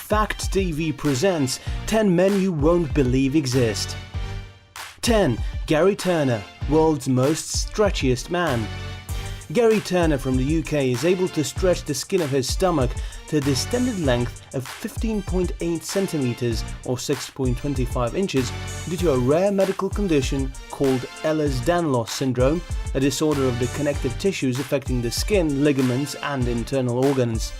Fact TV presents 10 men you won't believe exist. 10. Gary Turner, world's most stretchiest man. Gary Turner from the UK is able to stretch the skin of his stomach to a distended length of 15.8 centimeters or 6.25 inches due to a rare medical condition called Ehlers-Danlos syndrome, a disorder of the connective tissues affecting the skin, ligaments and internal organs.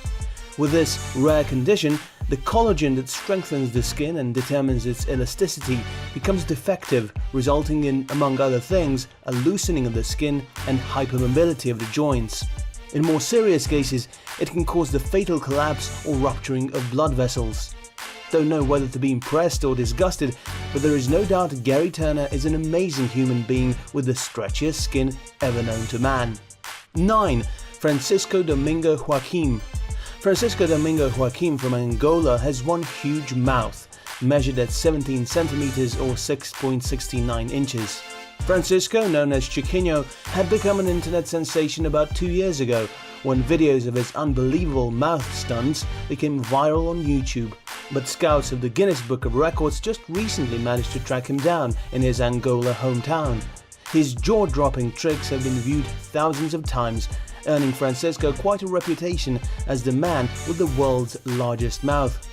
With this rare condition, the collagen that strengthens the skin and determines its elasticity becomes defective, resulting in, among other things, a loosening of the skin and hypermobility of the joints. In more serious cases, it can cause the fatal collapse or rupturing of blood vessels. Don't know whether to be impressed or disgusted, but there is no doubt Gary Turner is an amazing human being with the stretchiest skin ever known to man. 9. Francisco Domingo Joaquim. Francisco Domingo Joaquim from Angola has one huge mouth, measured at 17 centimeters or 6.69 inches. Francisco, known as Chiquinho, had become an internet sensation about 2 years ago when videos of his unbelievable mouth stunts became viral on YouTube, but scouts of the Guinness Book of Records just recently managed to track him down in his Angola hometown. His jaw-dropping tricks have been viewed thousands of times, earning Francisco quite a reputation as the man with the world's largest mouth.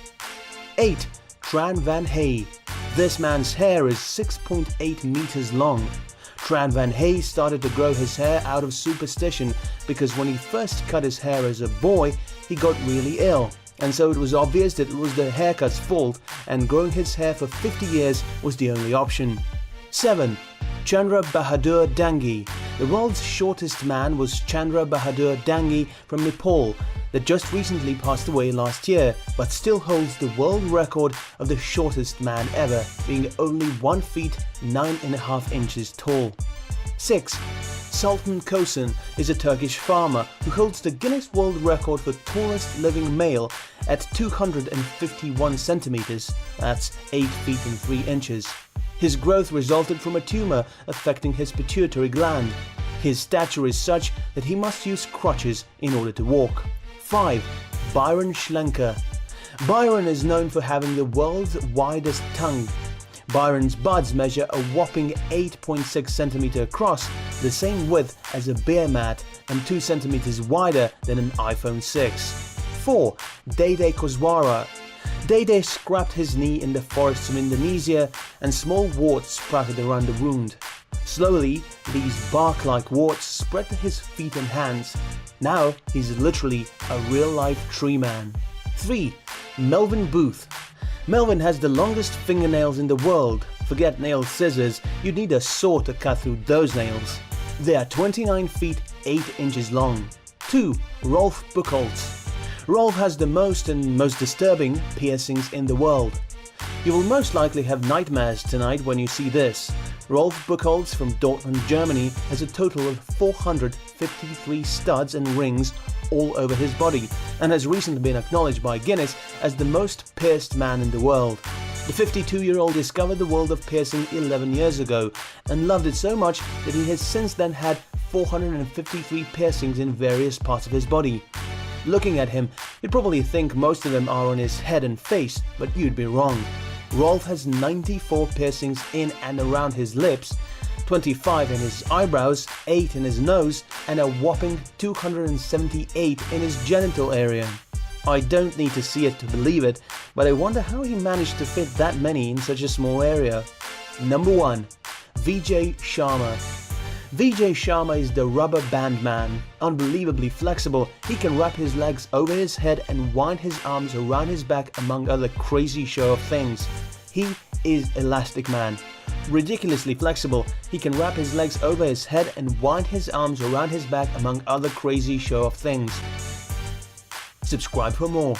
8. Tran Van Hey. This man's hair is 6.8 meters long. Tran Van Hey started to grow his hair out of superstition because when he first cut his hair as a boy, he got really ill. And so it was obvious that it was the haircut's fault, and growing his hair for 50 years was the only option. 7. Chandra Bahadur Dangi. The world's shortest man was Chandra Bahadur Dangi from Nepal that just recently passed away last year, but still holds the world record of the shortest man ever, being only 1 feet 9.5 inches tall. 6. Sultan Kosun is a Turkish farmer who holds the Guinness World Record for tallest living male at 251 centimeters, that's 8 feet and 3 inches. His growth resulted from a tumor affecting his pituitary gland. His stature is such that he must use crutches in order to walk. 5. Byron Schlenker. Byron is known for having the world's widest tongue. Byron's buds measure a whopping 8.6 centimeter across, the same width as a beer mat and 2 centimeters wider than an iPhone 6. 4. Dede Kozwara. Dede scraped his knee in the forests of Indonesia and small warts sprouted around the wound. Slowly, these bark-like warts spread to his feet and hands. Now he's literally a real-life tree man. 3. Melvin Booth. Melvin has the longest fingernails in the world. Forget nail scissors, you'd need a saw to cut through those nails. They are 29 feet 8 inches long. 2. Rolf Buchholz. Rolf has the most and most disturbing piercings in the world. You will most likely have nightmares tonight when you see this. Rolf Buchholz from Dortmund, Germany has a total of 453 studs and rings all over his body and has recently been acknowledged by Guinness as the most pierced man in the world. The 52-year-old discovered the world of piercing 11 years ago and loved it so much that he has since then had 453 piercings in various parts of his body. Looking at him, you'd probably think most of them are on his head and face, but you'd be wrong. Rolf has 94 piercings in and around his lips, 25 in his eyebrows, 8 in his nose, and a whopping 278 in his genital area. I don't need to see it to believe it, but I wonder how he managed to fit that many in such a small area. Number 1. Vijay Sharma. Vijay Sharma is the rubber band man. Unbelievably flexible, he can wrap his legs over his head and wind his arms around his back among other crazy show of things. He is Elastic Man. Ridiculously flexible, he can wrap his legs over his head and wind his arms around his back among other crazy show of things. Subscribe for more.